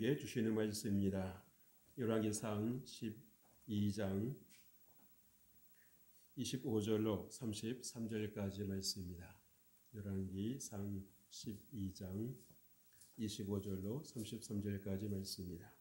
우리에게 주시는 말씀입니다. 열왕기상 12장 25절로 33절까지 말씀입니다. 열왕기상 12장 25절로 33절까지 말씀입니다.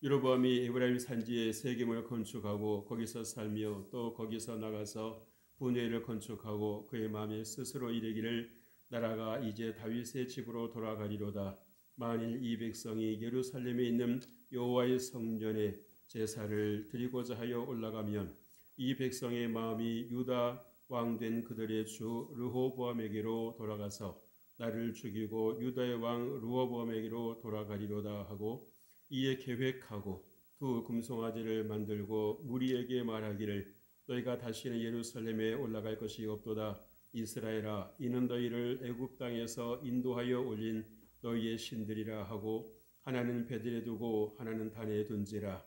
여로보암이 에브라임 산지에 세겜을 건축하고 거기서 살며 또 거기서 나가서 분회를 건축하고 그의 마음에 스스로 이르기를 나라가 이제 다윗의 집으로 돌아가리로다. 만일 이 백성이 예루살렘에 있는 여호와의 성전에 제사를 드리고자 하여 올라가면 이 백성의 마음이 유다 왕된 그들의 주 르호보암에게로 돌아가서 나를 죽이고 유다의 왕 르호보암에게로 돌아가리로다 하고 이에 계획하고 두 금송아지를 만들고 무리에게 말하기를 너희가 다시는 예루살렘에 올라갈 것이 없도다. 이스라엘아, 이는 너희를 애굽 땅에서 인도하여 올린 너희의 신들이라 하고 하나는 베들에 두고 하나는 단에 둔지라.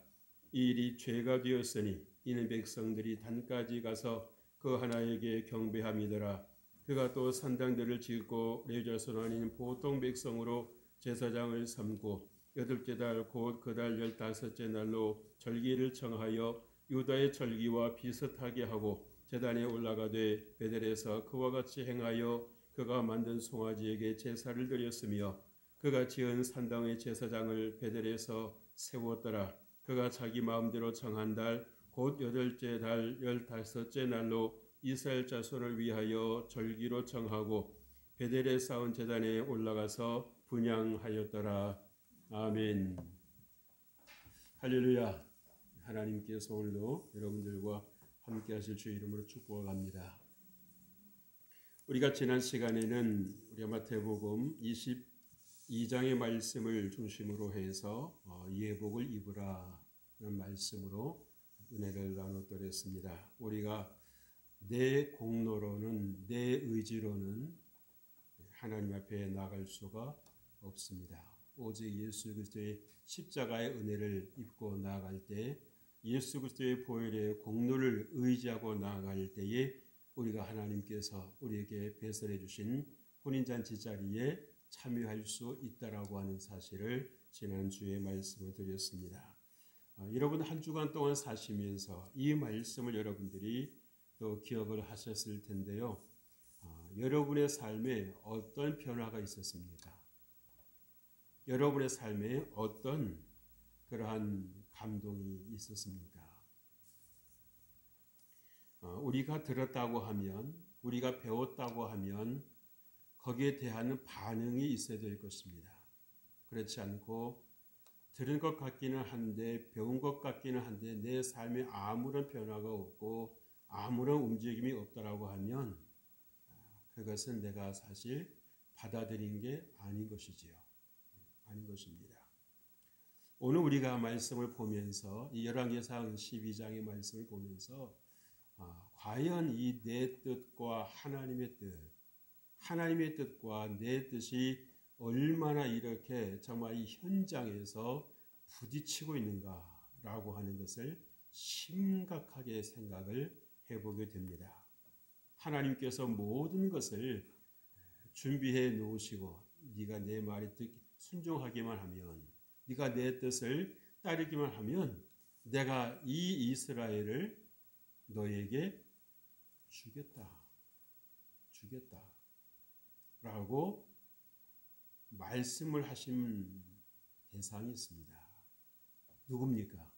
이 일이 죄가 되었으니 이는 백성들이 단까지 가서 그 하나에게 경배함이더라. 그가 또 산당들을 짓고 레위자손 아닌 보통 백성으로 제사장을 삼고 8째 달 곧 그 달 15째 날로 절기를 정하여 유다의 절기와 비슷하게 하고 제단에 올라가되 베델에서 그와 같이 행하여 그가 만든 송아지에게 제사를 드렸으며 그가 지은 산당의 제사장을 베델에서 세웠더라. 그가 자기 마음대로 정한 달 곧 8째 달 15째 날로 이스라엘 자손을 위하여 절기로 정하고 베델에 쌓은 제단에 올라가서 분향하였더라. 아멘. 할렐루야. 하나님께서 오늘도 여러분들과 함께 하실 주의 이름으로 축복합니다. 우리가 지난 시간에는 우리가 마태복음 22장의 말씀을 중심으로 해서 예복을 입으라는 말씀으로 은혜를 나누었습니다. 우리가 내 공로로는 내 의지로는 하나님 앞에 나갈 수가 없습니다. 오직 예수 그리스도의 십자가의 은혜를 입고 나아갈 때 예수 그리스도의 보혈의 공로를 의지하고 나아갈 때에 우리가 하나님께서 우리에게 배설해 주신 혼인잔치 자리에 참여할 수 있다라고 하는 사실을 지난주에 말씀을 드렸습니다. 여러분 한 주간 동안 사시면서 이 말씀을 여러분들이 또 기억을 하셨을 텐데요. 여러분의 삶에 어떤 변화가 있었습니까? 여러분의 삶에 어떤 그러한 감동이 있었습니까? 우리가 들었다고 하면, 우리가 배웠다고 하면 거기에 대한 반응이 있어야 될 것입니다. 그렇지 않고 들은 것 같기는 한데 배운 것 같기는 한데 내 삶에 아무런 변화가 없고 아무런 움직임이 없다라고 하면 그것은 내가 사실 받아들인 게 아닌 것이지요. 아닌 것입니다. 오늘 우리가 말씀을 보면서 이 열왕기상 12장의 말씀을 보면서 과연 이 내 뜻과 하나님의 뜻과 내 뜻이 얼마나 이렇게 정말 이 현장에서 부딪히고 있는가라고 하는 것을 심각하게 생각을 해보게 됩니다. 하나님께서 모든 것을 준비해 놓으시고 네가 내 말에 순종하기만 하면 네가 내 뜻을 따르기만 하면 내가 이 이스라엘을 너에게 주겠다 라고 말씀을 하신 대상이 있습니다. 누굽니까?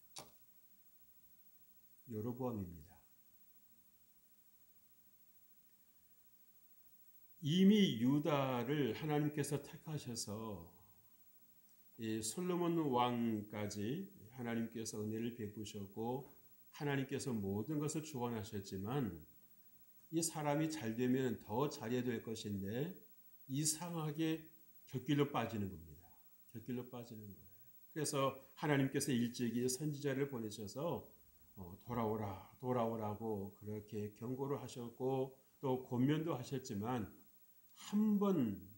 여로보암입니다. 이미 유다를 하나님께서 택하셔서 솔로몬 왕까지 하나님께서 은혜를 베푸셨고 하나님께서 모든 것을 주관하셨지만 이 사람이 잘 되면 더 잘해야 될 것인데 이상하게 곁길로 빠지는 겁니다. 곁길로 빠지는 거예요. 그래서 하나님께서 일찍이 선지자를 보내셔서 돌아오라고 그렇게 경고를 하셨고 또 권면도 하셨지만 한 번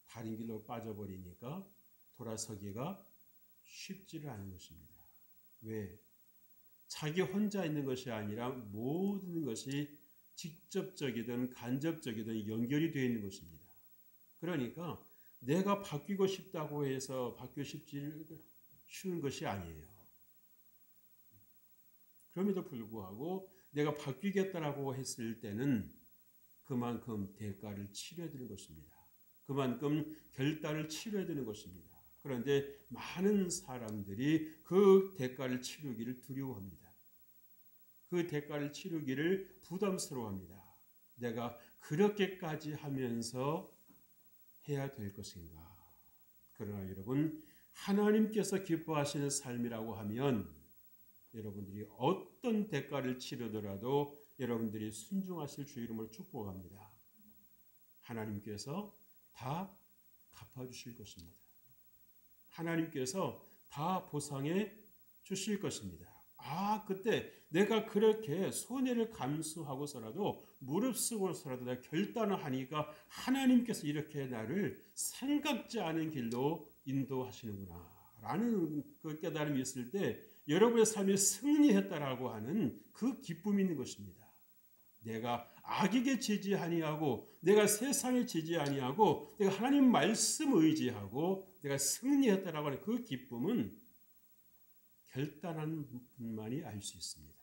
다른 길로 빠져버리니까 돌아서기가 쉽지를 않은 것입니다. 왜? 자기 혼자 있는 것이 아니라 모든 것이 직접적이든 간접적이든 연결이 되어 있는 것입니다. 그러니까 내가 바뀌고 싶다고 해서 바뀌고 싶지 쉬운 것이 아니에요. 그럼에도 불구하고 내가 바뀌겠다라고 했을 때는 그만큼 대가를 치러야 되는 것입니다. 그만큼 결단을 치러야 되는 것입니다. 그런데 많은 사람들이 그 대가를 치르기를 두려워합니다. 그 대가를 치르기를 부담스러워합니다. 내가 그렇게까지 하면서 해야 될 것인가? 그러나 여러분, 하나님께서 기뻐하시는 삶이라고 하면 여러분들이 어떤 대가를 치르더라도 여러분들이 순종하실 주 이름으로 축복합니다. 하나님께서 다 갚아주실 것입니다. 하나님께서 다 보상해 주실 것입니다. 그때 내가 그렇게 손해를 감수하고서라도 무릅쓰고서라도 내가 결단을 하니까 하나님께서 이렇게 나를 생각지 않은 길로 인도하시는구나 라는 그 깨달음이 있을 때 여러분의 삶이 승리했다라고 하는 그 기쁨이 있는 것입니다. 내가 악에게 지지 아니하고 내가 세상에 지지 아니하고 내가 하나님 말씀 의지하고 내가 승리했다라고 하는 그 기쁨은 결단한 분만이 알 수 있습니다.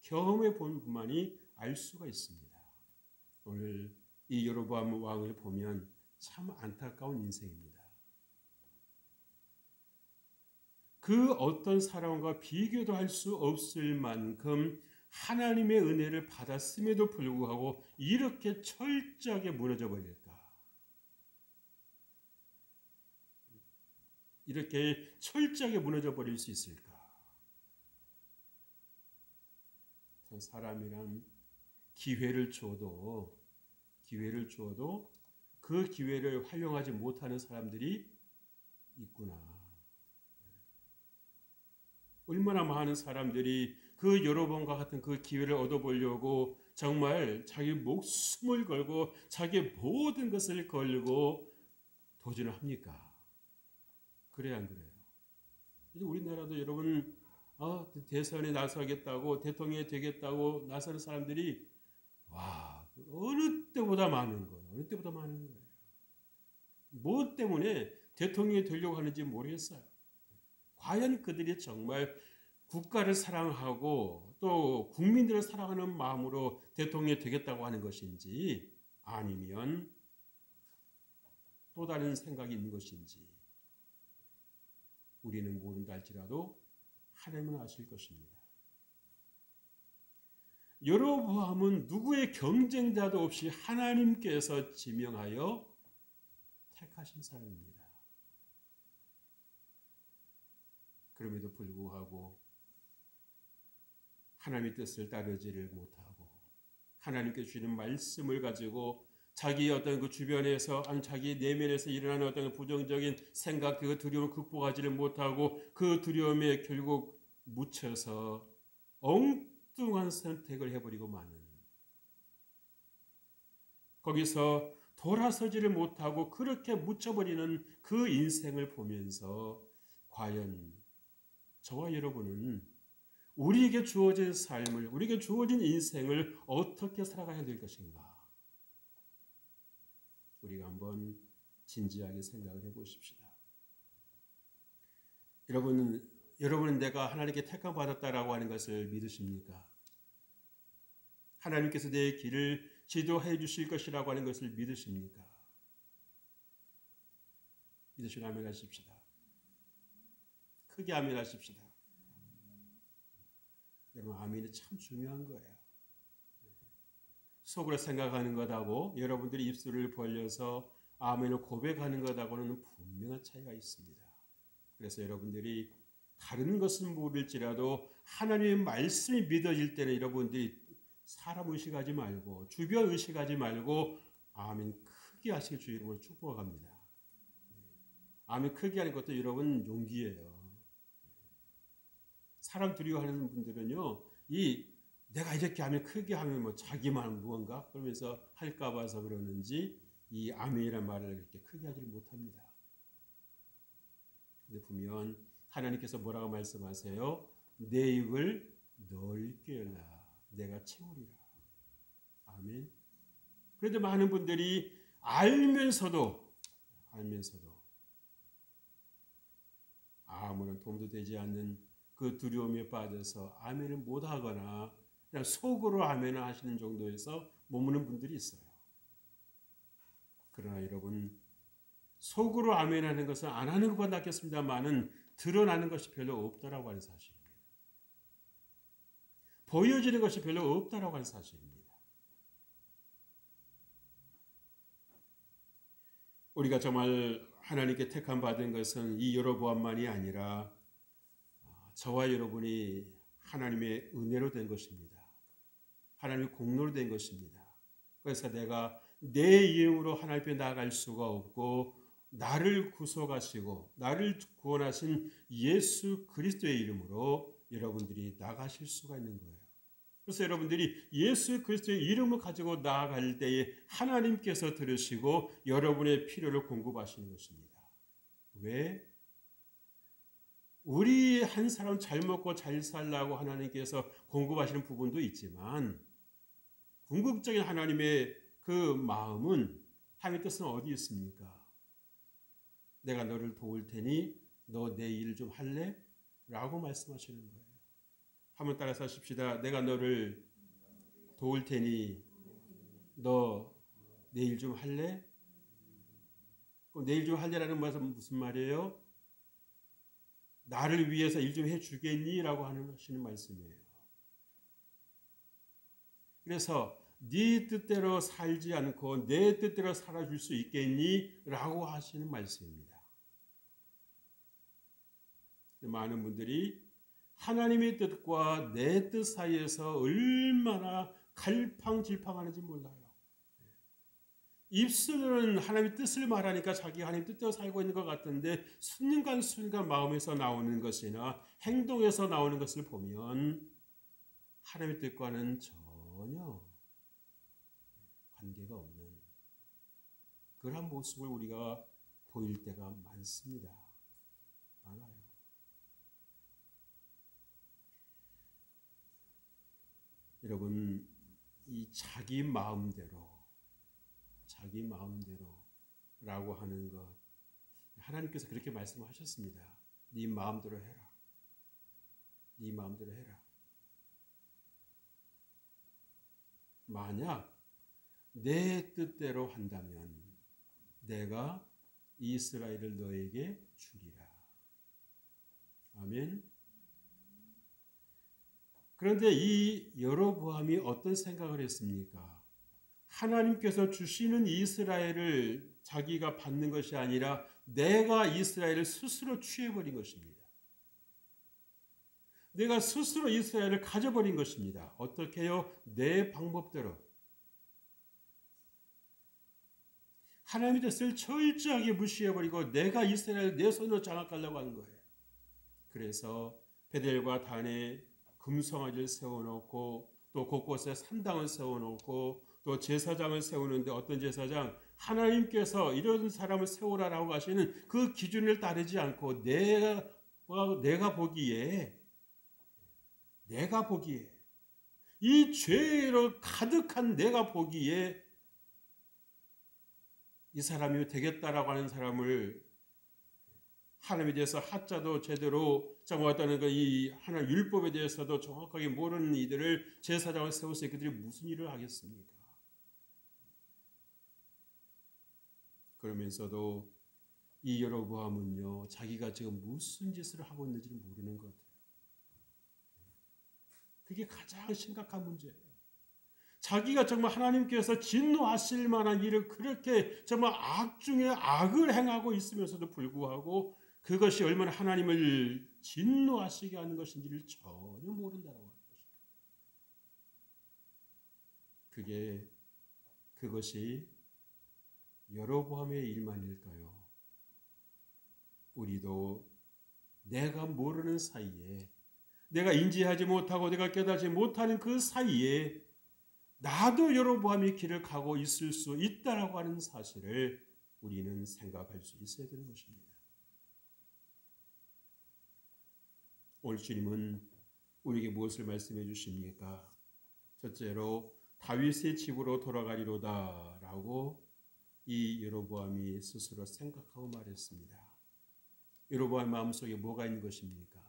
경험해 본 분만이 알 수가 있습니다. 오늘 이 여로보암 왕을 보면 참 안타까운 인생입니다. 그 어떤 사람과 비교도 할 수 없을 만큼 하나님의 은혜를 받았음에도 불구하고 이렇게 철저하게 무너져 버릴까? 이렇게 철저하게 무너져 버릴 수 있을까? 사람이란 기회를 주어도 그 기회를 활용하지 못하는 사람들이 있구나. 얼마나 많은 사람들이 그 여로보암과 같은 그 기회를 얻어보려고 정말 자기 목숨을 걸고 자기 모든 것을 걸고 도전을 합니까? 그래야 안 그래요? 우리나라도 여러분 대선에 나서겠다고 대통령이 되겠다고 나서는 사람들이 어느 때보다 많은 거예요. 어느 때보다 많은 거예요. 뭐 때문에 대통령이 되려고 하는지 모르겠어요. 과연 그들이 정말 국가를 사랑하고 또 국민들을 사랑하는 마음으로 대통령이 되겠다고 하는 것인지 아니면 또 다른 생각이 있는 것인지 우리는 모른다 할지라도 하나님은 아실 것입니다. 여로보암은 누구의 경쟁자도 없이 하나님께서 지명하여 택하신 사람입니다. 그럼에도 불구하고 하나님의 뜻을 따르지를 못하고 하나님께 주시는 말씀을 가지고 자기 어떤 그 주변에서 자기 내면에서 일어나는 어떤 부정적인 생각 그 두려움을 극복하지를 못하고 그 두려움에 결국 묻혀서 엉뚱한 선택을 해버리고 마는 거기서 돌아서지를 못하고 그렇게 묻혀버리는 그 인생을 보면서 과연 저와 여러분은 우리에게 주어진 삶을, 우리에게 주어진 인생을 어떻게 살아가야 될 것인가? 우리가 한번 진지하게 생각을 해보십시다. 여러분은 내가 하나님께 택함 받았다라고 하는 것을 믿으십니까? 하나님께서 내 길을 지도해 주실 것이라고 하는 것을 믿으십니까? 믿으시면 아멘 하십시다. 크게 아멘 하십시다. 여러분, 아멘이 참 중요한 거예요. 속으로 생각하는 것하고 여러분들이 입술을 벌려서 아멘을 고백하는 것하고는 분명한 차이가 있습니다. 그래서 여러분들이 다른 것은 모를지라도 하나님의 말씀이 믿어질 때는 여러분들이 사람 의식하지 말고 주변 의식하지 말고 아멘 크게 하시길 주 이름으로 축복합니다. 아멘 크게 하는 것도 여러분 용기예요. 사람 두려워하는 분들은요, 내가 이렇게 하면 크게 하면 뭐 자기만 무언가 그러면서 할까 봐서 그러는지 이 아멘이라는 말을 그렇게 크게 하지 못합니다. 근데 보면 하나님께서 뭐라고 말씀하세요? 내 입을 넓게 열라 내가 채우리라. 아멘. 그런데 많은 분들이 알면서도 알면서도 아무런 도움도 되지 않는 그 두려움에 빠져서 아멘을 못하거나 그냥 속으로 아멘을 하시는 정도에서 머무는 분들이 있어요. 그러나 여러분, 속으로 아멘하는 것은 안 하는 것보다 낫겠습니다만은 드러나는 것이 별로 없다라고 하는 사실입니다. 보여지는 것이 별로 없다라고 하는 사실입니다. 우리가 정말 하나님께 택함 받은 것은 이 여로보암만이 아니라 저와 여러분이 하나님의 은혜로 된 것입니다. 하나님의 공로로 된 것입니다. 그래서 내가 내 이름으로 하나님 앞에 나아갈 수가 없고 나를 구속하시고 나를 구원하신 예수 그리스도의 이름으로 여러분들이 나가실 수가 있는 거예요. 그래서 여러분들이 예수 그리스도의 이름을 가지고 나아갈 때에 하나님께서 들으시고 여러분의 필요를 공급하시는 것입니다. 왜? 우리 한 사람 잘 먹고 잘 살라고 하나님께서 공급하시는 부분도 있지만 궁극적인 하나님의 그 마음은 하나님의 뜻은 어디 있습니까? 내가 너를 도울 테니 너 내 일 좀 할래? 라고 말씀하시는 거예요. 한번 따라서 하십시다. 내가 너를 도울 테니 너 내 일 좀 할래? 내 일 좀 할래라는 말은 무슨 말이에요? 나를 위해서 일 좀 해주겠니? 라고 하시는 말씀이에요. 그래서 네 뜻대로 살지 않고 내 뜻대로 살아줄 수 있겠니? 라고 하시는 말씀입니다. 많은 분들이 하나님의 뜻과 내 뜻 사이에서 얼마나 갈팡질팡하는지 몰라요. 입술은 하나님의 뜻을 말하니까 자기 하나님 뜻대로 살고 있는 것 같은데 순간순간 마음에서 나오는 것이나 행동에서 나오는 것을 보면 하나님의 뜻과는 전혀 관계가 없는 그러한 모습을 우리가 보일 때가 많습니다. 많아요. 여러분, 이 자기 마음대로라고 하는 것, 하나님께서 그렇게 말씀하셨습니다. 네 마음대로 해라. 네 마음대로 해라. 만약 내 뜻대로 한다면 내가 이스라엘을 너에게 주리라. 아멘. 그런데 이 여로보암이 어떤 생각을 했습니까? 하나님께서 주시는 이스라엘을 자기가 받는 것이 아니라 내가 이스라엘을 스스로 취해버린 것입니다. 내가 스스로 이스라엘을 가져버린 것입니다. 어떻게 해요? 내 방법대로. 하나님의 뜻을 철저하게 무시해버리고 내가 이스라엘을 내 손으로 장악하려고 하는 거예요. 그래서 베델과 단에 금송아지를 세워놓고 또 곳곳에 산당을 세워놓고 또 제사장을 세우는데 어떤 제사장? 하나님께서 이런 사람을 세우라라고 하시는 그 기준을 따르지 않고 내가 보기에 이 죄로 가득한 내가 보기에 이 사람이 되겠다라고 하는 사람을 하나님에 대해서 하자도 제대로 정확하다는 이 하나님 율법에 대해서도 정확하게 모르는 이들을 제사장을 세워서 그들이 무슨 일을 하겠습니까? 그러면서도 이 여로보암은요, 자기가 지금 무슨 짓을 하고 있는지를 모르는 것 같아요. 그게 가장 심각한 문제예요. 자기가 정말 하나님께서 진노하실 만한 일을 그렇게 정말 악 중에 악을 행하고 있으면서도 불구하고 그것이 얼마나 하나님을 진노하시게 하는 것인지를 전혀 모른다고 하는 것입니다. 그것이 여로보암의 일만일까요? 우리도 내가 모르는 사이에, 내가 인지하지 못하고 내가 깨닫지 못하는 그 사이에 나도 여로보암의 길을 가고 있을 수 있다라고 하는 사실을 우리는 생각할 수 있어야 되는 것입니다. 오늘 주님은 우리에게 무엇을 말씀해 주십니까? 첫째로 다윗의 집으로 돌아가리로다 라고 이 여로보암이 스스로 생각하고 말했습니다. 여로보암 마음속에 뭐가 있는 것입니까?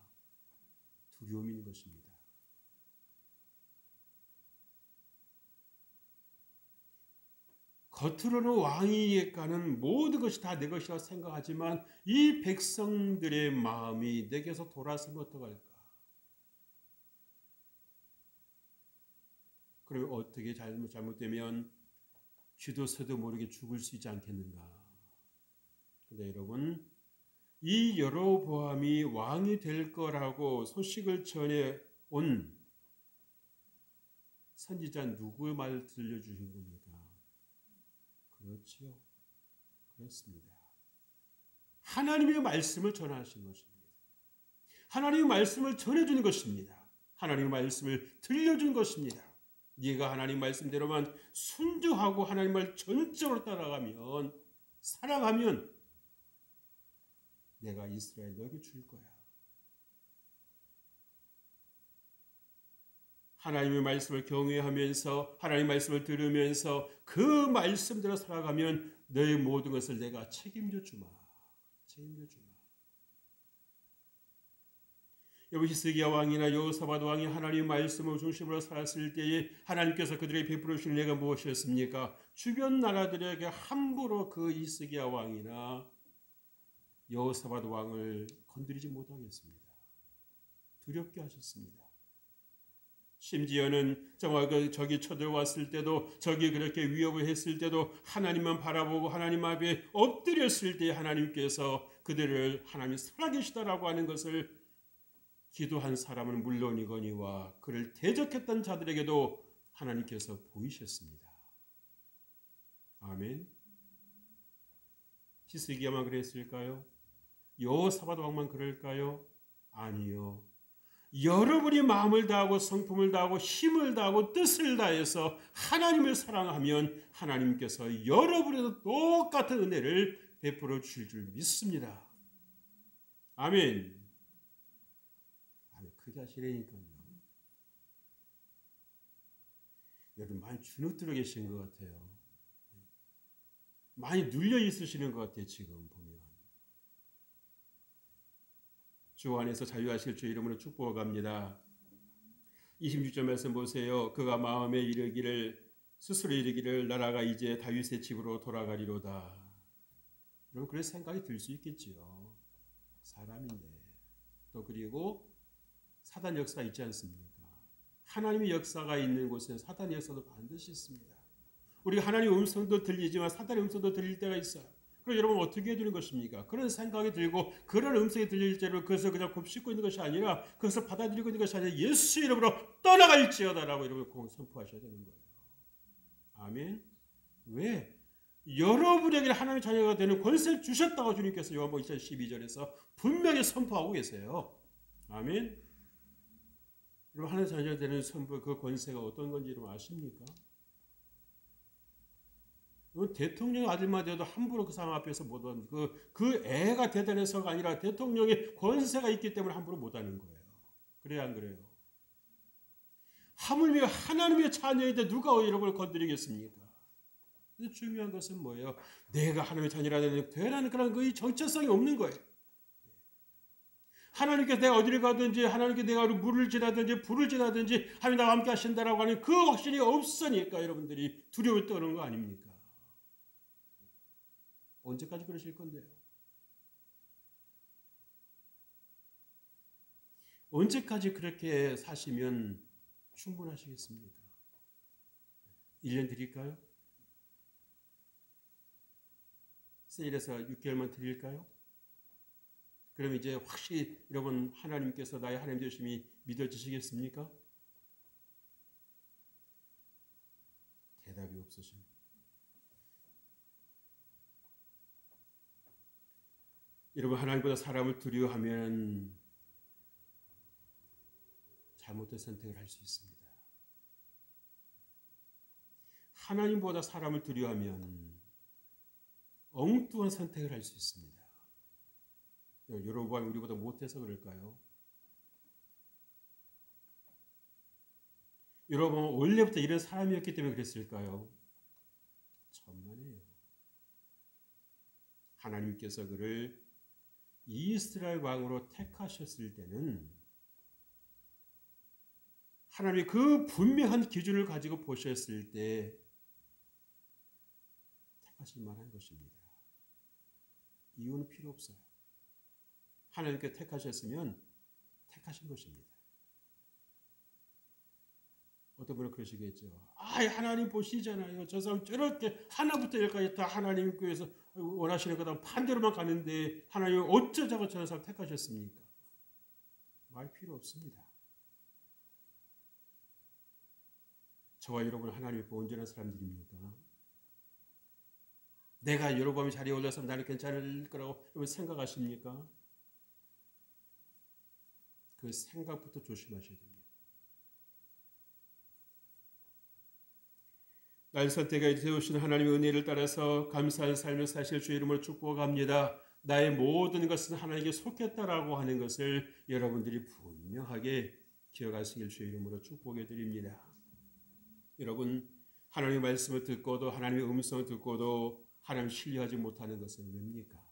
두려움이 있는 것입니다. 겉으로는 왕이니까는 모든 것이 다 내 것이라고 생각하지만 이 백성들의 마음이 내게서 돌아서면 어떡할까? 그리고 어떻게 잘못되면 쥐도 새도 모르게 죽을 수 있지 않겠는가? 근데 여러분, 이 여로보암이 왕이 될 거라고 소식을 전해 온 선지자 누구의 말을 들려주신 겁니까? 그렇지요. 그렇습니다. 하나님의 말씀을 전하신 것입니다. 하나님의 말씀을 전해주는 것입니다. 하나님의 말씀을 들려준 것입니다. 네가 하나님 말씀대로만 순종하고 하나님 말 전적으로 따라가면, 살아가면 내가 이스라엘 너에게 줄 거야. 하나님의 말씀을 경외하면서 하나님의 말씀을 들으면서 그 말씀대로 살아가면 너의 모든 것을 내가 책임져 주마. 책임져 주마. 여러분, 히스기야 왕이나 여호사밧 왕이 하나님의 말씀을 중심으로 살았을 때에 하나님께서 그들에게 베풀어 주신 은혜가 무엇이었습니까? 주변 나라들에게 함부로 그 히스기야 왕이나 여호사밧 왕을 건드리지 못하겠습니다. 두렵게 하셨습니다. 심지어는 적이 쳐들어왔을 때도, 적이 그렇게 위협을 했을 때도 하나님만 바라보고 하나님 앞에 엎드렸을 때 하나님께서 그들을 하나님이 살아계시다라고 하는 것을 기도한 사람은 물론이거니와 그를 대적했던 자들에게도 하나님께서 보이셨습니다. 아멘. 히스기야만 그랬을까요? 여호사밧 왕만 그럴까요? 아니요. 여러분이 마음을 다하고 성품을 다하고 힘을 다하고 뜻을 다해서 하나님을 사랑하면 하나님께서 여러분에도 똑같은 은혜를 베풀어 주실 줄 믿습니다. 아멘. 크게 하시라니까요. 여러분 많이 주눅들어 계신 것 같아요. 많이 눌려 있으시는 것 같아요. 지금 보면. 주 안에서 자유하실 주 이름으로 축복합니다. 26절 말씀 보세요. 그가 마음에 스스로 이르기를 나라가 이제 다윗의 집으로 돌아가리로다. 여러분 그런 생각이 들 수 있겠지요. 사람인데. 또 그리고 사단 역사 있지 않습니까? 하나님의 역사가 있는 곳에 사단의 역사도 반드시 있습니다. 우리가 하나님의 음성도 들리지만 사단의 음성도 들릴 때가 있어요. 그럼 여러분 어떻게 해야 되는 것입니까? 그런 생각이 들고 그런 음성이 들릴 때를 그것을 그냥 곱씹고 있는 것이 아니라 그것을 받아들이고 있는 것이 아니라 예수 이름으로 떠나갈지어다라고 여러분 선포하셔야 되는 거예요. 아멘. 왜? 여러분에게 하나님의 자녀가 되는 권세를 주셨다고 주님께서 요한복음 2장 12절에서 분명히 선포하고 계세요. 아멘. 여러분 하나님의 자녀가 되는 선포 그 권세가 어떤 건지 여러분 아십니까? 대통령의 아들만 되어도 함부로 그 사람 앞에서 못하는 그 애가 대단해서가 아니라 대통령의 권세가 있기 때문에 함부로 못하는 거예요. 그래야 안 그래요? 하물며 하나님의 자녀인데 누가 여러분을 건드리겠습니까? 근데 중요한 것은 뭐예요? 내가 하나님의 자녀라는 되라는 그런 그 정체성이 없는 거예요. 하나님께서 내가 어디를 가든지 하나님께 내가 물을 지나든지 불을 지나든지 하나님 나와 함께 하신다라고 하는 그 확신이 없으니까 여러분들이 두려워 떠는 거 아닙니까? 언제까지 그러실 건데요? 언제까지 그렇게 사시면 충분하시겠습니까? 1년 드릴까요? 세일해서 6개월만 드릴까요? 그럼 이제 확실히 여러분 하나님께서 나의 하나님 되심이 믿어지시겠습니까? 대답이 없으십니다. 여러분 하나님보다 사람을 두려워하면 잘못된 선택을 할 수 있습니다. 하나님보다 사람을 두려워하면 엉뚱한 선택을 할 수 있습니다. 여러분 우리보다 못해서 그럴까요? 여러분 원래부터 이런 사람이었기 때문에 그랬을까요? 천만에요. 하나님께서 그를 이스라엘 왕으로 택하셨을 때는 하나님이 그 분명한 기준을 가지고 보셨을 때 택하실 만한 것입니다. 이유는 필요 없어요. 하나님께 택하셨으면 택하신 것입니다. 어떤 분은 그러시겠죠. 하나님 보시잖아요. 저 사람 저렇게 하나부터 열까지 다 하나님께서 원하시는 거다 반대로만 가는데 하나님 어쩌자고 저런 사람 택하셨습니까? 말 필요 없습니다. 저와 여러분 하나님이 온전한 사람들입니까? 내가 여로보암이 자리에 올라서 나는 괜찮을 거라고 여러분 생각하십니까? 그 생각부터 조심하셔야 됩니다. 날 선택하여 세우신 하나님의 은혜를 따라서 감사한 삶을 사실 주의 이름으로 축복합니다. 나의 모든 것은 하나님께 속했다라고 하는 것을 여러분들이 분명하게 기억하시길 주의 이름으로 축복해 드립니다. 여러분 하나님의 말씀을 듣고도 하나님의 음성을 듣고도 하나님을 신뢰하지 못하는 것은 왜입니까?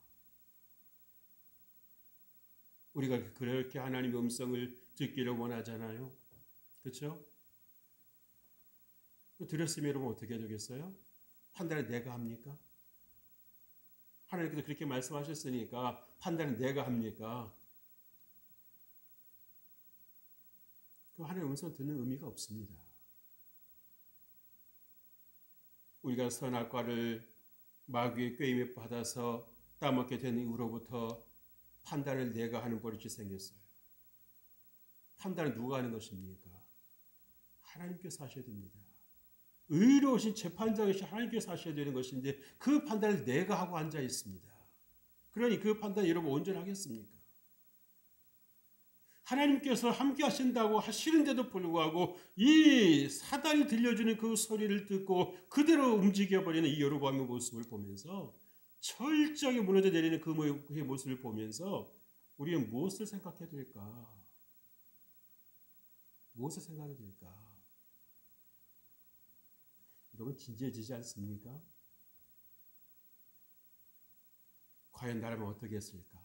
우리가 그렇게 하나님의 음성을 듣기를 원하잖아요. 그렇죠? 들었으면 여러분 어떻게 되겠어요? 판단은 내가 합니까? 하나님께서 그렇게 말씀하셨으니까 판단은 내가 합니까? 그 하나님의 음성 듣는 의미가 없습니다. 우리가 선악과를 마귀의 꾀임에 받아서 따먹게 된 이후로부터 판단을 내가 하는 버릇이 생겼어요. 판단을 누가 하는 것입니까? 하나님께서 하셔야 됩니다. 의로우신 재판장이신 하나님께서 하셔야 되는 것인데 그 판단을 내가 하고 앉아 있습니다. 그러니 그 판단이 여러분 온전하겠습니까? 하나님께서 함께 하신다고 하시는데도 불구하고 이 사단이 들려주는 그 소리를 듣고 그대로 움직여버리는 이 여로보암의 모습을 보면서 철저하게 무너져 내리는 그 모습을 보면서 우리는 무엇을 생각해야 될까? 무엇을 생각해야 될까? 여러분 진지해지지 않습니까? 과연 나라면 어떻게 했을까?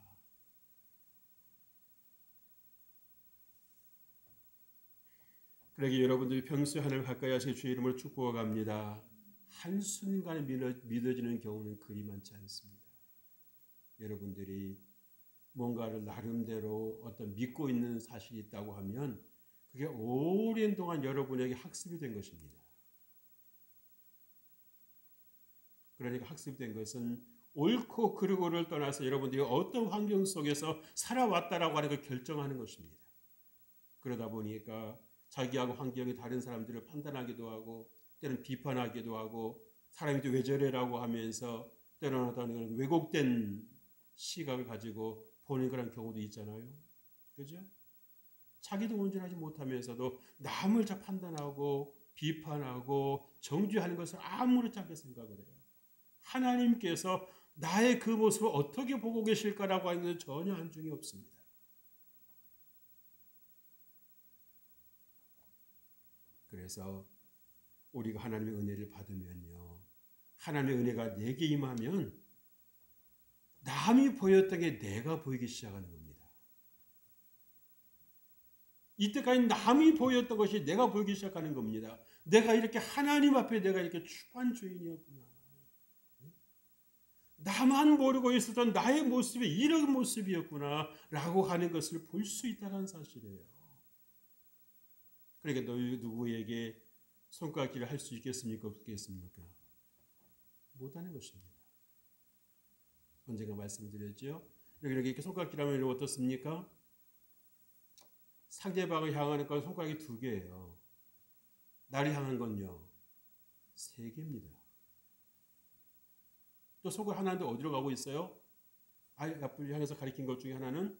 그러기 여러분들이 평소에 하나님을 가까이 하시는 주의 이름으로 축복합니다. 한순간에 믿어지는 경우는 그리 많지 않습니다. 여러분들이 뭔가를 나름대로 어떤 믿고 있는 사실이 있다고 하면 그게 오랜 동안 여러분에게 학습이 된 것입니다. 그러니까 학습이 된 것은 옳고 그르고를 떠나서 여러분들이 어떤 환경 속에서 살아왔다라고 하는 걸 결정하는 것입니다. 그러다 보니까 자기하고 환경이 다른 사람들을 판단하기도 하고 때로는 비판하기도 하고 사람이 또 왜 저래라고 하면서 때로는 왜곡된 시각을 가지고 보는 그런 경우도 있잖아요. 그죠? 자기도 온전하지 못하면서도 남을 판단하고 비판하고 정죄하는 것을 아무렇지 않게 생각을 해요. 하나님께서 나의 그 모습을 어떻게 보고 계실까라고 하는 것은 전혀 안중이 없습니다. 그래서 우리가 하나님의 은혜를 받으면요. 하나님의 은혜가 내게 임하면 남이 보였던 게 내가 보이기 시작하는 겁니다. 이때까지 남이 보였던 것이 내가 보이기 시작하는 겁니다. 내가 이렇게 하나님 앞에 내가 이렇게 추한 죄인이었구나. 나만 모르고 있었던 나의 모습이 이런 모습이었구나 라고 하는 것을 볼 수 있다는 사실이에요. 그러니까 너희 누구에게 손가락질을 할 수 있겠습니까? 없겠습니까? 못하는 것입니다. 언젠가 말씀드렸죠. 이렇게 손가락질하면 어떻습니까? 상대방을 향하는 건 손가락이 2개예요. 나를 향한 건요 3개입니다. 또 손가락 하나인데 어디로 가고 있어요? 앞을 향해서 가리킨 것 중에 하나는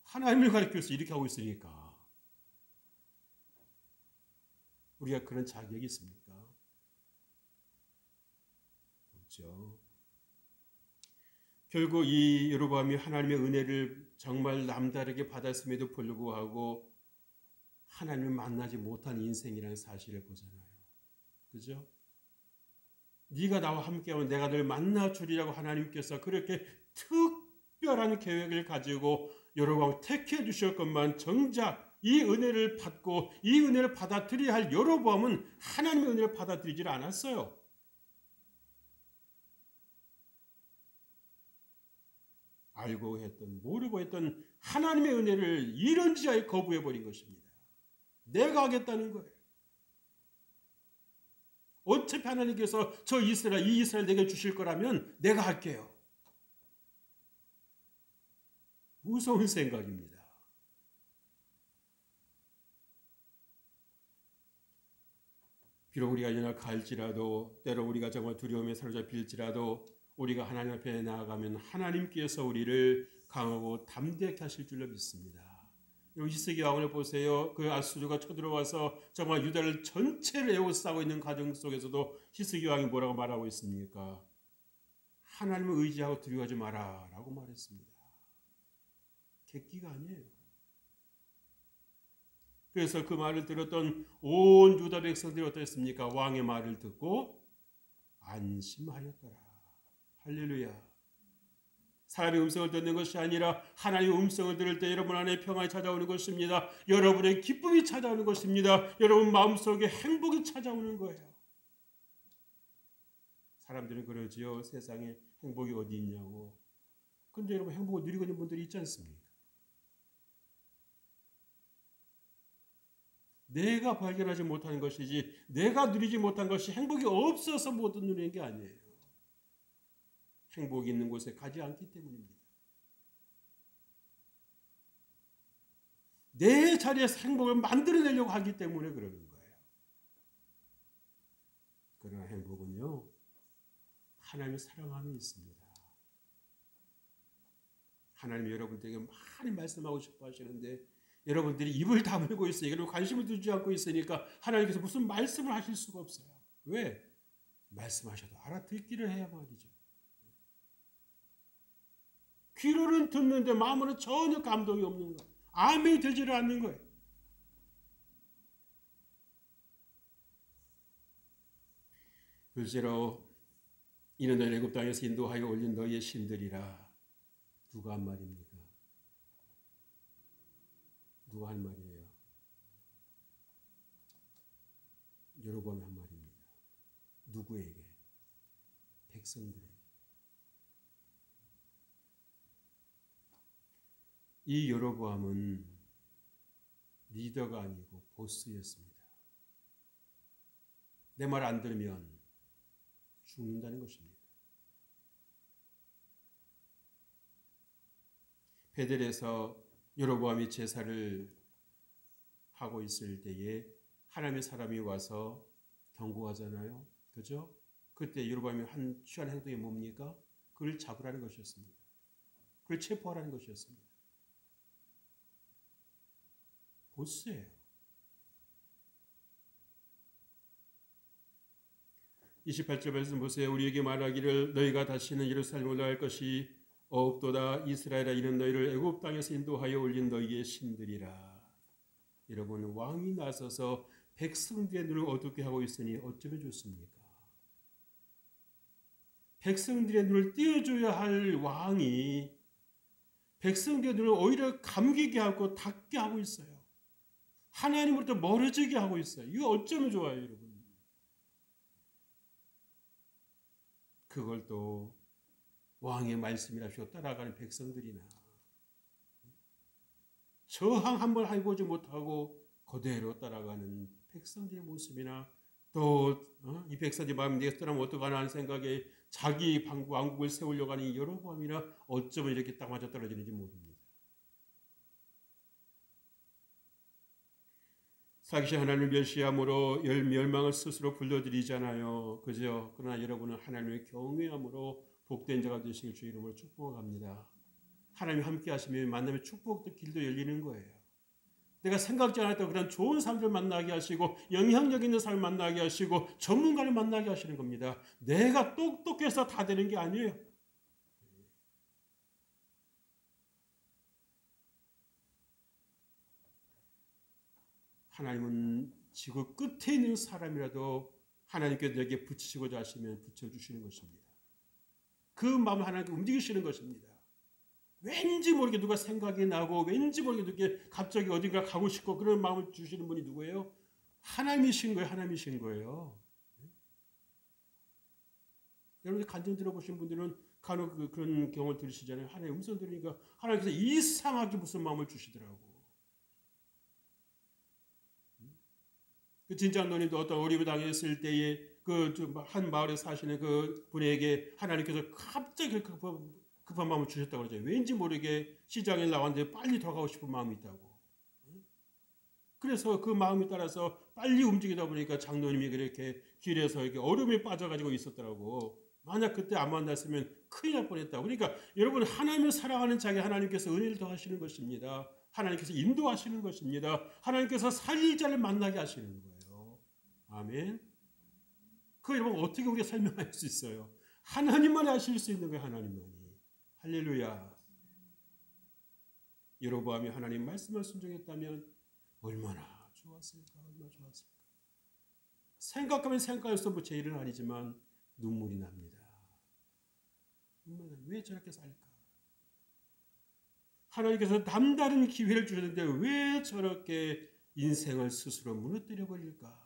하나님을 가리켜서 이렇게 하고 있으니까. 우리가 그런 자격이 있습니까? 없죠. 결국 이 여로보암이 하나님의 은혜를 정말 남다르게 받았음에도 불구하고 하나님을 만나지 못한 인생이라는 사실을 보잖아요. 그죠? 네가 나와 함께하면 내가 널 만나 주리라고 하나님께서 그렇게 특별한 계획을 가지고 여로보암을 택해 주셨건만 정작 이 은혜를 받고 이 은혜를 받아들여야 할 여로보암은 하나님의 은혜를 받아들이질 않았어요. 알고 했던 모르고 했던 하나님의 은혜를 이런지하에 거부해버린 것입니다. 내가 하겠다는 거예요. 어차피 하나님께서 이 이스라엘 내게 주실 거라면 내가 할게요. 무서운 생각입니다. 비록 우리가 연약할지라도 때로 우리가 정말 두려움에 사로잡힐지라도 우리가 하나님 앞에 나아가면 하나님께서 우리를 강하고 담대하게 하실 줄로 믿습니다. 히스기 왕을 보세요. 그 아수르가 쳐들어와서 정말 유다를 전체를 에워싸고 있는 과정 속에서도 히스기 왕이 뭐라고 말하고 있습니까? 하나님을 의지하고 두려워하지 마라 라고 말했습니다. 객기가 아니에요. 그래서 그 말을 들었던 온 유다 백성들이 어땠습니까? 왕의 말을 듣고 안심하였더라. 할렐루야. 사람의 음성을 듣는 것이 아니라 하나님의 음성을 들을 때 여러분 안에 평안이 찾아오는 것입니다. 여러분의 기쁨이 찾아오는 것입니다. 여러분 마음속에 행복이 찾아오는 거예요. 사람들은 그러지요. 세상에 행복이 어디 있냐고. 근데 여러분 행복을 누리고 있는 분들이 있지 않습니까? 내가 발견하지 못하는 것이지 내가 누리지 못한 것이 행복이 없어서 못 누리는 게 아니에요. 행복이 있는 곳에 가지 않기 때문입니다. 내 자리에서 행복을 만들어내려고 하기 때문에 그러는 거예요. 그러나 행복은요, 하나님의 사랑함이 있습니다. 하나님이 여러분들에게 많이 말씀하고 싶어 하시는데 여러분들이 입을 다물고 있어요. 그리고 관심을 두지 않고 있으니까 하나님께서 무슨 말씀을 하실 수가 없어요. 왜? 말씀하셔도 알아듣기를 해야 말이죠. 귀로는 듣는데 마음으로는 전혀 감동이 없는 거예요. 아멘이 되지를 않는 거예요. 글쎄로 이는 너희 애굽 땅에서 인도하여 올린 너희의 신들이라. 누가 한 말입니까? 누가 한 말이에요? 여로보암이 한 말입니다. 누구에게? 백성들에게. 이 여로보암은 리더가 아니고 보스였습니다. 내 말 안 들으면 죽는다는 것입니다. 베델에서 여로보암이 제사를 하고 있을 때에 하나님의 사람이 와서 경고하잖아요. 그죠? 그때 여로보암이 취한 행동이 뭡니까? 그를 잡으라는 것이었습니다. 그를 체포하라는 것이었습니다. 보스예요. 28절 말씀 보세요. 우리에게 말하기를 너희가 다시는 예루살렘에 올라갈 것이 없도다. 이스라엘아 이는 너희를 애굽 땅에서 인도하여 올린 너희의 신들이라. 여러분 왕이 나서서 백성들의 눈을 어둡게 하고 있으니 어쩌면 좋습니까? 백성들의 눈을 띄워줘야 할 왕이 백성들의 눈을 오히려 감기게 하고 닫게 하고 있어요. 하나님으로부터 멀어지게 하고 있어요. 이거 어쩌면 좋아요, 여러분. 그걸 또 왕의 말씀이라시고 따라가는 백성들이나 저항 한번 해보지 못하고 그대로 따라가는 백성들의 모습이나 또 이 백성들이 마음이 내가 떠나면 어떡하나 하는 생각에 자기 왕국을 세우려고 하는 여로보암이나 어쩌면 이렇게 딱 맞아 떨어지는지 모릅니다. 사기시 하나님을 멸시함으로 멸망을 스스로 불러들이잖아요. 그죠? 그러나 여러분은 하나님의 경외함으로 복된 자가 되시길 주 이름으로 축복합니다. 하나님 함께 하시면 만남의 축복도 길도 열리는 거예요. 내가 생각지 않았던 그런 좋은 사람들 만나게 하시고 영향력 있는 사람을 만나게 하시고 전문가를 만나게 하시는 겁니다. 내가 똑똑해서 다 되는 게 아니에요. 하나님은 지구 끝에 있는 사람이라도 하나님께서 내게 붙이시고자 하시면 붙여주시는 것입니다. 그 마음을 하나님께 움직이시는 것입니다. 왠지 모르게 누가 생각이 나고 왠지 모르게 누가 갑자기 어딘가 가고 싶고 그런 마음을 주시는 분이 누구예요? 하나님이신 거예요. 하나님이신 거예요. 여러분 간증 들어보신 분들은 간혹 그런 경험을 들으시잖아요. 하나님 음성 들으니까 하나님께서 이상하게 무슨 마음을 주시더라고. 그 진장로님도 어떤 어려움을 당했을 때에 그 한 마을에 사시는 그 분에게 하나님께서 갑자기 급한 마음을 주셨다고 그러죠. 왠지 모르게 시장에 나왔는데 빨리 돌아가고 싶은 마음이 있다고. 그래서 그 마음에 따라서 빨리 움직이다 보니까 장로님이 그렇게 길에서 이렇게 얼음에 빠져가지고 있었더라고. 만약 그때 안 만났으면 큰일 날 뻔했다. 그러니까 여러분 하나님을 사랑하는 자에게 하나님께서 은혜를 더하시는 것입니다. 하나님께서 인도하시는 것입니다. 하나님께서 살리자를 만나게 하시는 거예요. 아멘. 그 여러분 어떻게 우리가 설명할 수 있어요? 하나님만이 하실 수 있는 거예요. 하나님만이. 할렐루야. 여로보암이 하나님 말씀을 순종했다면 얼마나 좋았을까. 얼마나 좋았을까. 생각하면 생각할수록 뭐 제 일은 아니지만 눈물이 납니다. 왜 저렇게 살까? 하나님께서 남다른 기회를 주셨는데 왜 저렇게 인생을 스스로 무너뜨려 버릴까?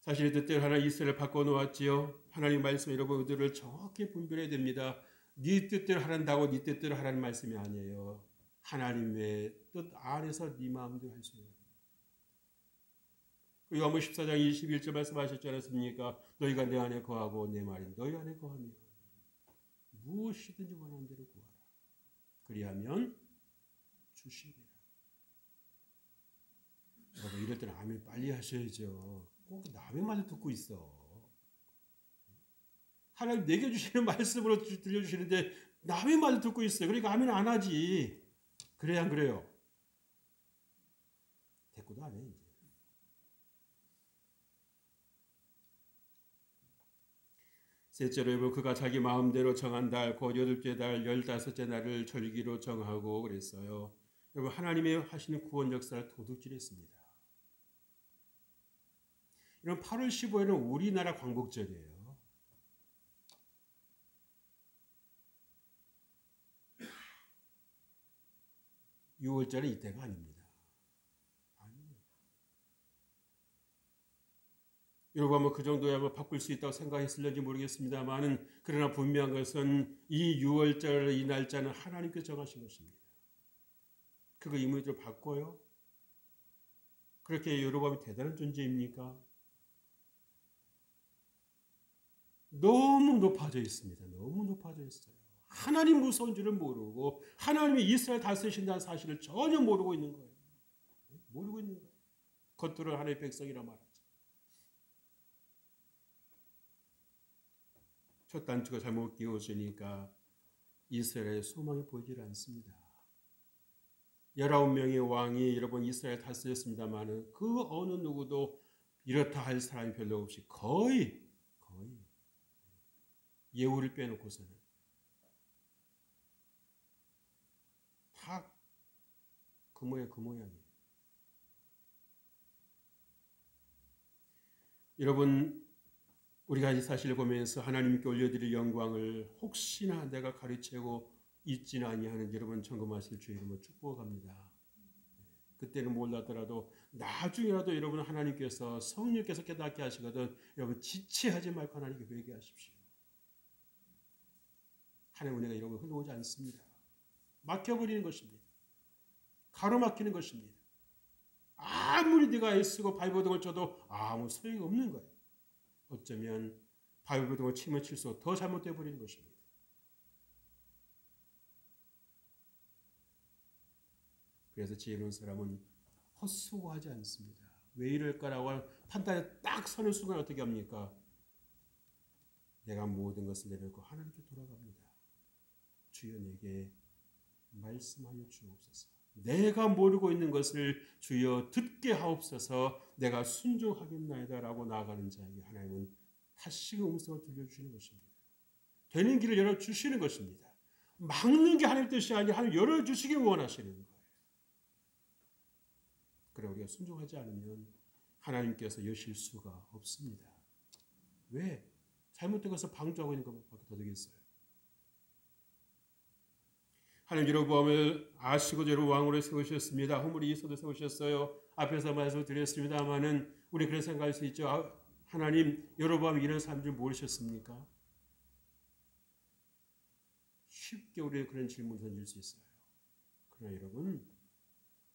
사실 뜻대로 하나님 이스라엘을 바꿔놓았지요. 하나님 말씀 여러분들을 정확히 분별해야 됩니다. 네 뜻대로 하란다고 네 뜻대로 하라는 말씀이 아니에요. 하나님의 뜻 안에서 네 마음대로 할 수 있는 거예요. 요한복음 14장 21절 말씀하셨지 않았습니까? 너희가 내 안에 거하고 내 말이 너희 안에 거하며 무엇이든지 원하는 대로 구하라. 그리하면 주시리라. 여러분 이럴 때는 아멘 빨리 하셔야죠. 꼭 남의 말을 듣고 있어. 하나님 내게 주시는 말씀으로 들려주시는데 남의 말을 듣고 있어요. 그러니까 아멘 안 하지. 그래야 안 그래요? 대꾸도 안 해 이제. 셋째로 여러분 그가 자기 마음대로 정한 달 곧 8째 달 15째 날을 절기로 정하고 그랬어요. 여러분 하나님의 하시는 구원 역사를 도둑질했습니다. 이런 8월 15일은 우리나라 광복절이에요. 6월절은 이때가 아닙니다. 아니에요. 여러분 뭐 그 정도야 뭐 바꿀 수 있다고 생각했을지 모르겠습니다만은 그러나 분명한 것은 이 6월절 이 날짜는 하나님께서 정하신 것입니다. 그거 이모들 바꿔요? 그렇게 여러분이 대단한 존재입니까? 너무 높아져 있습니다. 너무 높아져 있어요. 하나님 무서운 줄을 모르고 하나님이 이스라엘 다스리신다는 사실을 전혀 모르고 있는 거예요. 모르고 있는 거예요. 겉으로 하나님의 백성이라 말하죠. 첫 단추가 잘못 끼워지니까 이스라엘의 소망이 보이질 않습니다. 19명의 왕이 여러분 이스라엘 다스렸습니다마는 그 어느 누구도 이렇다 할 사람이 별로 없이 거의 예후를 빼놓고서는 다 그 모양이에요. 여러분 우리가 이 사실을 보면서 하나님께 올려드릴 영광을 혹시나 내가 가르치고 있지는 아니하는 여러분 점검하실 주의 이름으로 축복합니다. 그때는 몰랐더라도 나중에라도 여러분 하나님께서 성령께서 깨닫게 하시거든 여러분 지체하지 말고 하나님께 회개하십시오. 하나님 은혜가 이런 거 흘러오지 않습니다. 막혀버리는 것입니다. 가로막히는 것입니다. 아무리 네가 애쓰고 발버둥을 쳐도 아무 소용이 없는 거예요. 어쩌면 발버둥을 치면 칠수록 더 잘못되어 버리는 것입니다. 그래서 지혜로운 사람은 헛수고하지 않습니다. 왜 이럴까라고 판단에 딱 서는 순간 어떻게 합니까? 내가 모든 것을 내려놓고 하나님께 돌아갑니다. 주여 내게 말씀하여 주옵소서. 내가 모르고 있는 것을 주여 듣게 하옵소서. 내가 순종하겠나이다 라고 나아가는 자에게 하나님은 다시금 음성을 들려주시는 것입니다. 되는 길을 열어주시는 것입니다. 막는 게 하나님 뜻이 아니라 하나님 열어주시길 원하시는 거예요. 그래 우리가 순종하지 않으면 하나님께서 여실 수가 없습니다. 왜? 잘못된 것을 방조하고 있는 것밖에 더 되겠어요. 하나님 여로보암을 아시고 저를 왕으로 세우셨습니다. 허물이 있어도 세우셨어요. 앞에서 말씀드렸습니다마는 우리 그런 생각할 수 있죠. 하나님 여로보암이 이런 사람인 줄 모르셨습니까? 쉽게 우리가 그런 질문 던질 수 있어요. 그러나 여러분,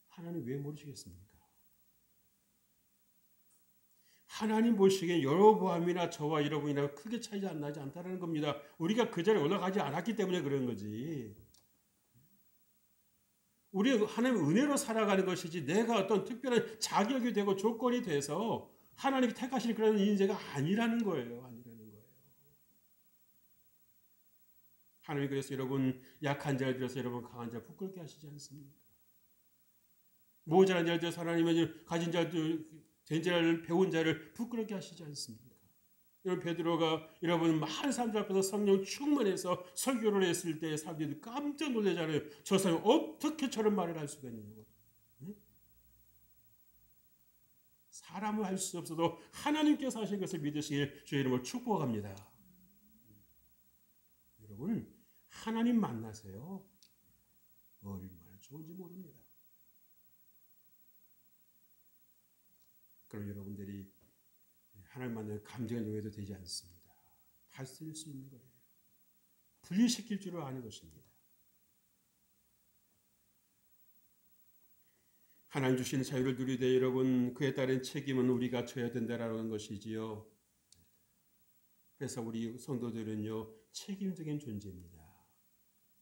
하나님 왜 모르시겠습니까? 하나님 보시기엔 여로보암이나 저와 여러분이나 크게 차이 나지 않다는 겁니다. 우리가 그 자리에 올라가지 않았기 때문에 그런 거지. 우리 하나님의 은혜로 살아가는 것이지 내가 어떤 특별한 자격이 되고 조건이 돼서 하나님이 택하시는 그런 인재가 아니라는 거예요. 아니라는 거예요. 하나님이 그래서 여러분 약한 자를 들어서 여러분 강한 자 부끄럽게 하시지 않습니까? 모자란 자를 들어서 하나님은 가진 자들 된 자를 배운 자를 부끄럽게 하시지 않습니까? 여러분 베드로가 여러분 많은 사람들 앞에서 성령 충만해서 설교를 했을 때 사람들이 깜짝 놀라잖아요. 저 사람이 어떻게 저런 말을 할 수가 있느냐고. 응? 사람은 할 수 없어도 하나님께서 하신 것을 믿으시길 주의 이름으로 축복합니다. 여러분 하나님 만나세요. 얼마나 좋은지 모릅니다. 그럼 여러분들이 하나님 만나는 감정의 노예도 되지 않습니다. 다스릴 수 있는 거예요. 분리시킬 줄을 아는 것입니다. 하나님 주신 자유를 누리되 여러분 그에 따른 책임은 우리가 져야 된다라는 것이지요. 그래서 우리 성도들은요 책임적인 존재입니다.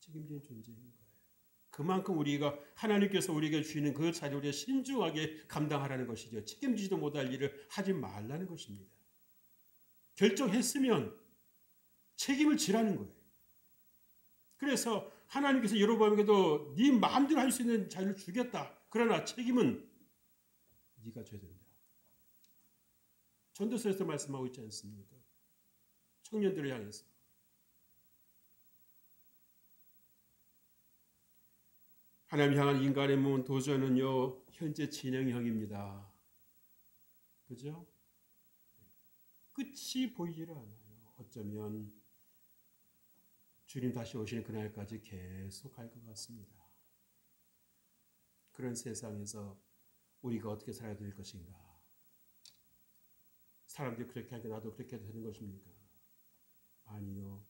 책임적인 존재인 거예요. 그만큼 우리가 하나님께서 우리에게 주시는 그 자리를 우리가 신중하게 감당하라는 것이죠. 책임지지도 못할 일을 하지 말라는 것입니다. 결정했으면 책임을 지라는 거예요. 그래서 하나님께서 여로보암에게도 네 마음대로 할 수 있는 자유를 주겠다. 그러나 책임은 네가 져야 된다. 전도서에서 말씀하고 있지 않습니까? 청년들을 향해서. 하나님 향한 인간의 몸 도전은요 현재 진행형입니다. 그죠? 끝이 보이지를 않아요. 어쩌면 주님 다시 오시는 그날까지 계속 갈 것 같습니다. 그런 세상에서 우리가 어떻게 살아야 될 것인가? 사람들이 그렇게 하니까 나도 그렇게 되는 것입니까? 아니요.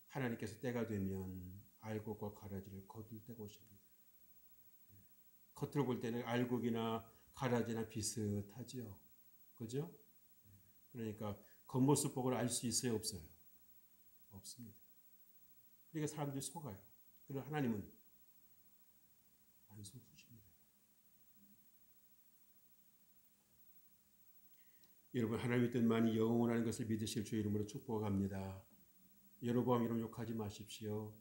하나님께서 때가 되면 알곡과 가라지를 거둘 때가 오십니다. 겉으로 볼 때는 알곡이나 가라지나 비슷하죠. 그죠? 그러니까 겉모습 보고 알 수 있어요? 없어요? 없습니다. 그러니까 사람들이 속아요. 그리고 하나님은 안 속으십니다. 여러분 하나님의 뜻만이 영원한 것을 믿으실 주의 이름으로 축복합니다. 여로보암 이름 욕하지 마십시오.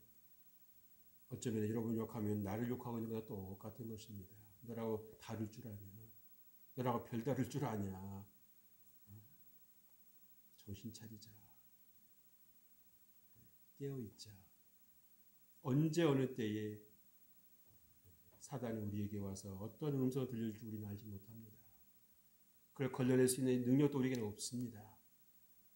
어쩌면 여러분 욕하면 나를 욕하고 있는 것과 똑같은 것입니다. 너라고 다를 줄 아냐? 너라고 별다를 줄 아냐? 정신 차리자. 깨어있자. 언제 어느 때에 사단이 우리에게 와서 어떤 음성을 들릴지 우리는 알지 못합니다. 그걸 걸려낼 수 있는 능력도 우리에게는 없습니다.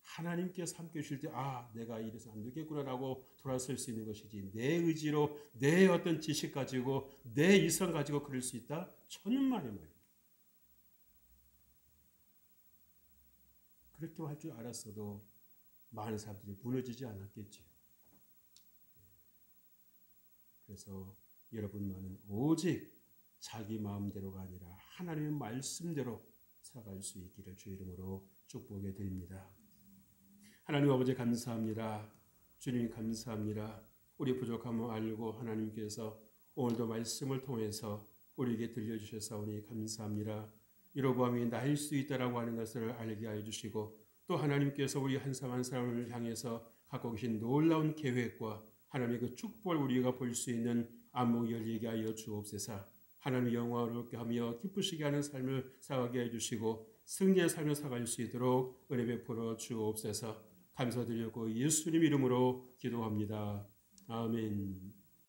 하나님께서 함께 해주실 때 내가 이래서 안 되겠구나라고 돌아설 수 있는 것이지 내 의지로 내 어떤 지식 가지고 내 이성 가지고 그럴 수 있다? 천만의 말입니다. 그렇게 할 줄 알았어도 많은 사람들이 무너지지 않았겠지요. 그래서 여러분만은 오직 자기 마음대로가 아니라 하나님의 말씀대로 살아갈 수 있기를 주의 이름으로 축복해 드립니다. 하나님 아버지 감사합니다. 주님 감사합니다. 우리 부족함을 알고 하나님께서 오늘도 말씀을 통해서 우리에게 들려주셔서오니 감사합니다. 여로보암이 나일 수 있다라고 하는 것을 알게 하여 주시고 또 하나님께서 우리 한 사람 한 사람을 향해서 갖고 계신 놀라운 계획과 하나님의 그 축복을 우리가 볼 수 있는 안목이 열리게 하여 주옵소서. 하나님 영광스럽게 하며 기쁘시게 하는 삶을 살아가게 해주시고 승리의 삶을 살아갈 수 있도록 은혜 베풀어 주옵소서. 감사드리고 예수님 이름으로 기도합니다. 아멘.